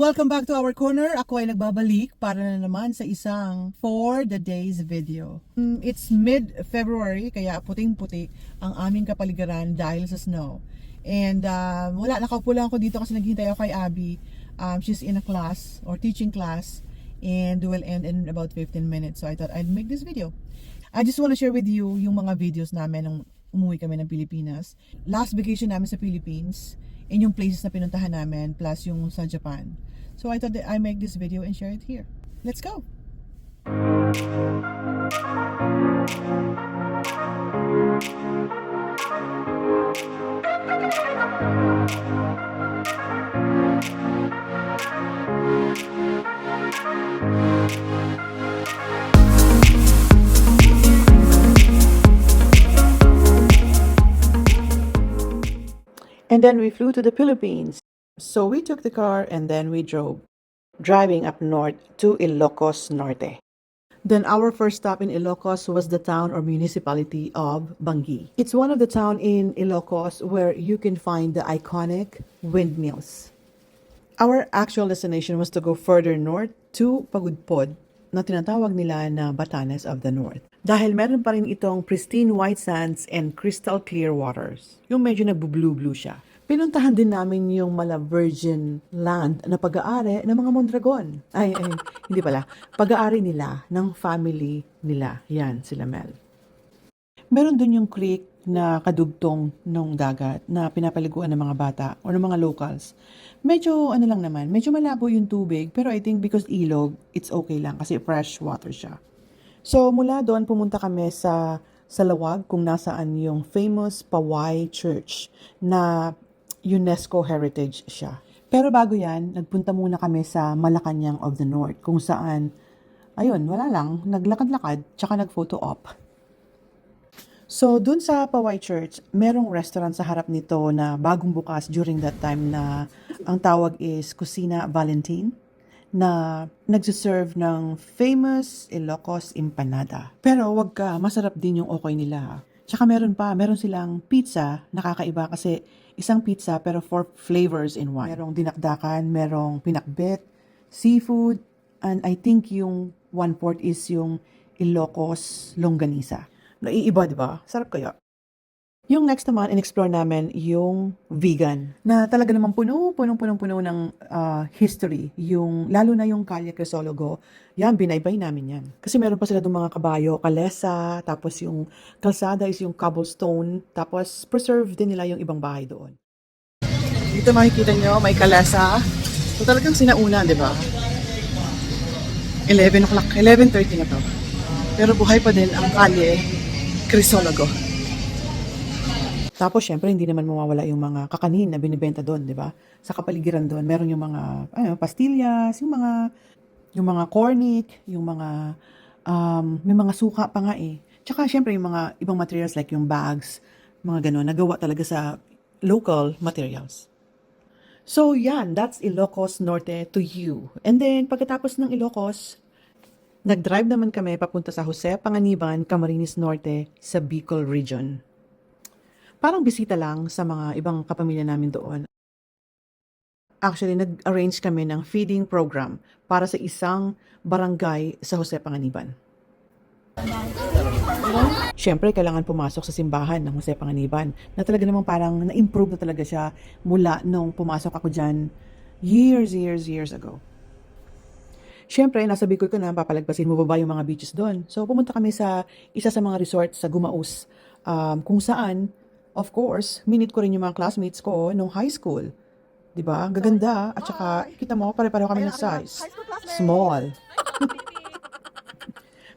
Welcome back to our corner. Ako ay nagbabalik para na naman sa isang For the Days video. It's mid-February, kaya puting-puti ang aming kapaligiran dahil sa snow. And wala, nakaupo lang ako dito kasi naghihintay ako kay Abby. She's in a class or teaching class and will end in about 15 minutes. So I thought I'd make this video. I just want to share with you yung mga videos namin nung umuwi kami ng Pilipinas. Last vacation namin sa Philippines. And yung places na pinuntahan namin plus yung sa Japan. So I thought that I make this video and share it here. Let's go! And then we flew to the Philippines. So we took the car and then we drove, driving up north to Ilocos Norte. Then our first stop in Ilocos was the town or municipality of Bangi. It's one of the town in Ilocos where you can find the iconic windmills. Our actual destination was to go further north to Pagudpod, na tinatawag nila na Batanes of the North. Dahil meron pa rin itong pristine white sands and crystal clear waters. Yung medyo nagbu-blue-blue siya. Pinuntahan din namin yung mala virgin land na pag-aari ng mga Mondragon. Ay, hindi pala. Pag-aari nila ng family nila. Yan, sila Mel. Meron dun yung creek na kadugtong ng dagat na pinapaliguan ng mga bata o ng mga locals. Medyo ano lang naman, medyo malabo yung tubig pero I think because ilog, it's okay lang kasi fresh water siya. So mula doon pumunta kami sa Lawag kung nasaan yung famous Paway Church na UNESCO Heritage siya. Pero bago yan, nagpunta muna kami sa Malacanang of the North kung saan, ayun, wala lang, naglakad-lakad tsaka nag-photo op. So, dun sa Paway Church, merong restaurant sa harap nito na bagong bukas during that time na ang tawag is Kusina Valentine na nagsiserve ng famous Ilocos Empanada. Pero wag ka, masarap din yung okoy nila. Tsaka meron silang pizza, nakakaiba kasi isang pizza pero 4 flavors in one. Merong dinakdakan, merong pinakbet, seafood, and I think yung 1/4 is yung Ilocos longganisa. Naiiba, di ba? Sarap kaya. Yung next naman, in-explore namin yung vegan. Na talaga naman punong-puno ng history. Yung, lalo na yung Calle Crisologo. Yan, binaybay namin yan. Kasi meron pa sila doon mga kabayo, kalesa, tapos yung kalsada is yung cobblestone, tapos preserve din nila yung ibang bahay doon. Dito makikita nyo, may kalesa. So talagang sinauna, di ba? 11 o'clock, 11:30 na to. Pero buhay pa din ang Calle Crisologo. Tapos, syempre, hindi naman mawawala yung mga kakanin na binibenta doon, di ba? Sa kapaligiran doon, meron yung mga pastillas, yung mga cornic, yung mga, may mga suka pa nga eh. Tsaka, syempre, yung mga ibang materials like yung bags, mga gano'n, nagawa talaga sa local materials. So, yan, that's Ilocos Norte to you. And then, pagkatapos ng Ilocos, nag-drive naman kami papunta sa Jose Panganiban, Camarines Norte, sa Bicol Region. Parang bisita lang sa mga ibang kapamilya namin doon. Actually, nag-arrange kami ng feeding program para sa isang barangay sa Jose Panganiban. Siyempre, kailangan pumasok sa simbahan ng Jose Panganiban na talaga namang parang na-improve na talaga siya mula nung pumasok ako dyan years ago. Siyempre, nasa Bicol ko na papalagpasin mo ba yung mga beaches doon. So, pumunta kami sa isa sa mga resort sa Gumaus kung saan of course, minute ko rin yung mga classmates ko nung high school. Diba? Gaganda. At saka, kita mo, pare-pareho kami ng size. Small.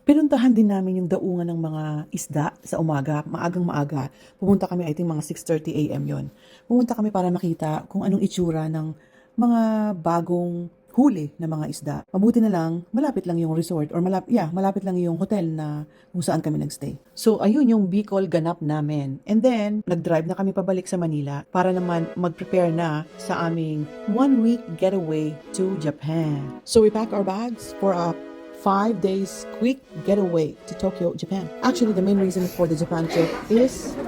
Pinuntahan din namin yung daungan ng mga isda sa umaga, maagang-maaga. Pumunta kami, I think, mga 6:30 a.m. yon. Pumunta kami para makita kung anong itsura ng mga bagong huli na mga isda. Mabuti na lang, malapit lang yung resort or malapit lang yung hotel na kung saan kami nagstay. So, ayun yung Bicol ganap namin. And then, nag-drive na kami pabalik sa Manila para naman mag-prepare na sa aming 1-week getaway to Japan. So, we pack our bags for a 5 days quick getaway to Tokyo, Japan. Actually, the main reason for the Japan trip is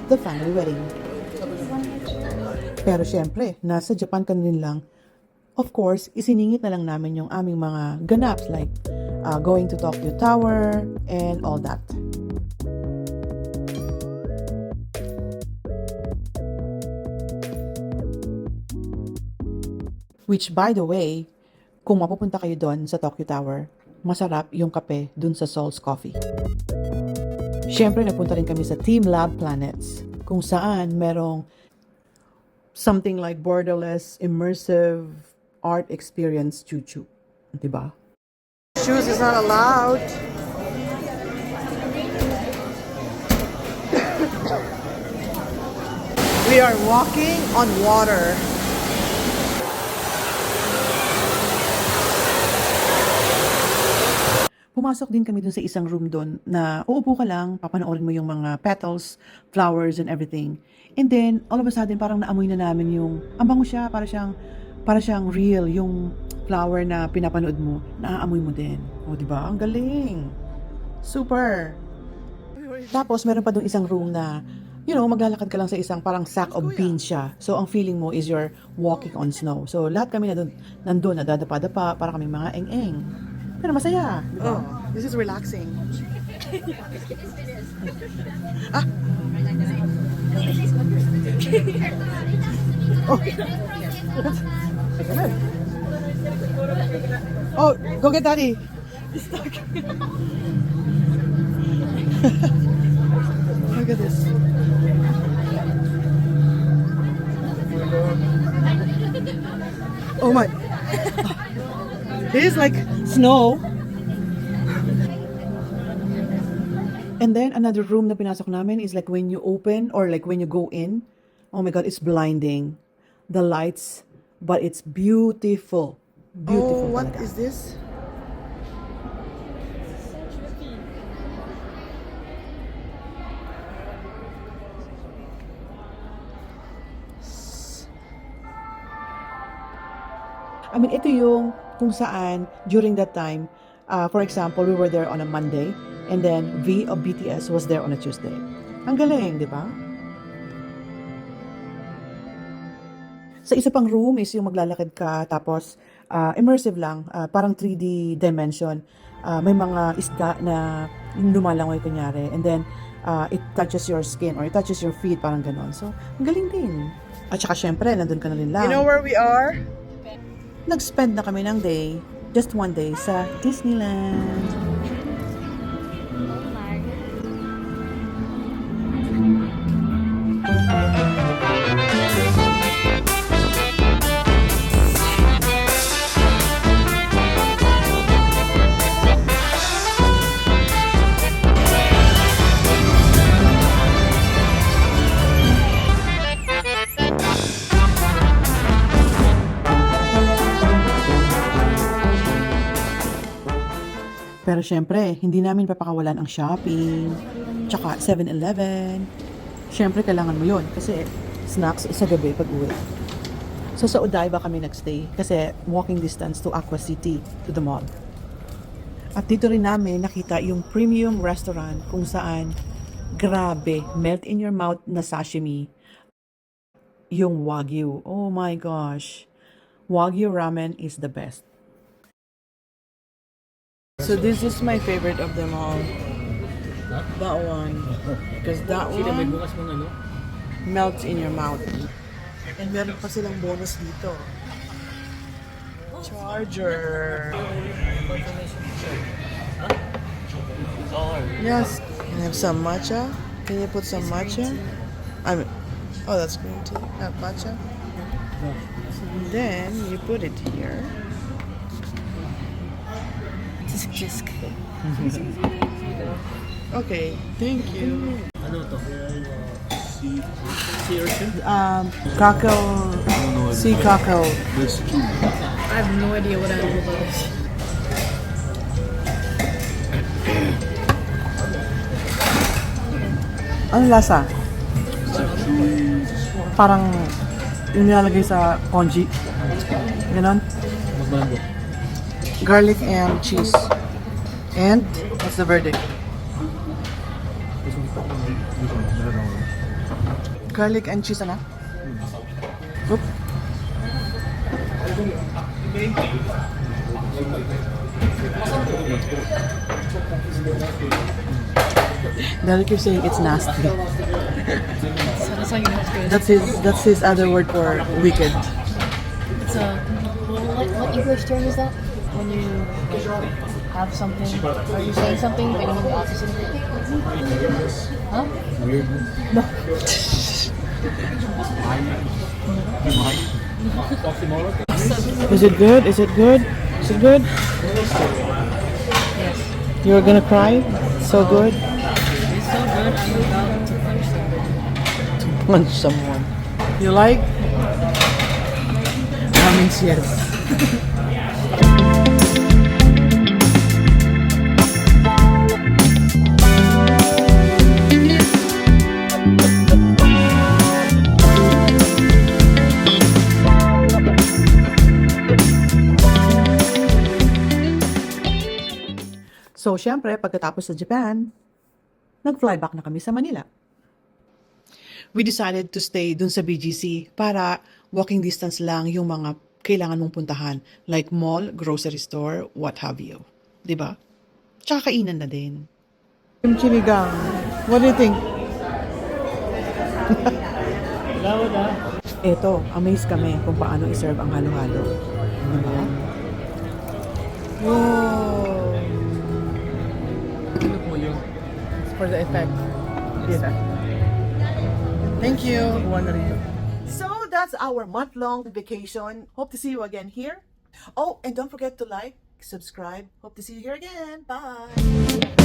the family wedding. Pero syempre, nasa Japan ka rin lang Of course, isiningit na lang namin yung aming mga ganaps like going to Tokyo Tower and all that. Which, by the way, kung mapupunta kayo doon sa Tokyo Tower, masarap yung kape dun sa Sol's Coffee. Siyempre, nagpunta rin kami sa Team Lab Planets, kung saan merong something like borderless, immersive art experience chuchu. Diba? Shoes is not allowed. We are walking on water. Pumasok din kami dun sa isang room dun na uupo ka lang, papanoorin mo yung mga petals, flowers, and everything. And then, all of a sudden, parang naamoy na namin yung, ang bango siya, para siyang real, yung flower na pinapanood mo, naaamoy mo din. O, di ba? Ang galing. Super. Tapos, meron pa dun isang room na, maglalakad ka lang sa isang parang sack of beans siya. So, ang feeling mo is you're walking on snow. So, lahat kami nandun, nadadapa-dapa, para kami mga eng-eng. Pero masaya. Diba? Oh, this is relaxing. Oh, go get daddy. Look at this. Oh my. This is like snow. And then another room na pinasok namin is like when you open or like when you go in. Oh my God, it's blinding. The lights, but it's beautiful. Beautiful. Oh, what talaga. is this? I mean, ito yung kung saan during that time, for example, we were there on a Monday and then V of BTS was there on a Tuesday. Ang galing, di ba? Sa isa pang room is yung maglalakad ka tapos immersive lang, parang 3D dimension. May mga isda na lumalangoy kunyari and then it touches your skin or it touches your feet, parang ganon. So, ang galing din. At saka syempre, nandun ka na rin lang. You know where we are? Nag-spend na kami ng day, just one day, sa Disneyland. Pero syempre, hindi namin papakawalan ang shopping, tsaka 7-Eleven. Syempre, kailangan mo yun kasi snacks sa gabi pag uwi. So sa Odaiba kami nagstay kasi walking distance to Aqua City, to the mall. At dito rin namin nakita yung premium restaurant kung saan grabe, melt in your mouth na sashimi. Yung Wagyu. Oh my gosh. Wagyu ramen is the best. So this is my favorite of them all. That one. Because that one melts in your mouth. And meron pa silang bonus dito. Charger. Yes. And have some matcha. Can you put some matcha? Oh, that's green tea, not matcha. And then you put it here. Okay, thank you. Ano to? Sea urchin? Cacao, sea cacao. This I have no idea what animal that is. Ano lasa? Parang yung nilalagay sa congee. Ganon. mas malambot. Garlic and cheese. And what's the verdict? This one, meron ako. Garlic and cheese, ano? Oop. Dahil keep saying it's nasty. So that's how you know it's good. That's his other word for wicked. It's a what English term is that? When you have something, or you're saying something, but you mean the opposite of it. Huh? Weird. Is it good? Is it good? Is it good? Yes. You're gonna cry? So good? It's so good. I'm about to punch someone. Punch someone. You like? That means yes. So, syempre, pagkatapos sa Japan, nag-fly back na kami sa Manila. We decided to stay dun sa BGC para walking distance lang yung mga kailangan mong puntahan. Like mall, grocery store, what have you. Diba? Tsaka kainan na din. Chimigang, what do you think? Eto, amazed kami kung paano iserve ang halo-halo. Diba? Wow! Look mo yun. For the effect. Yeah. Thank you. So, that's our month-long vacation. Hope to see you again here. Oh, and don't forget to like, subscribe. Hope to see you here again. Bye!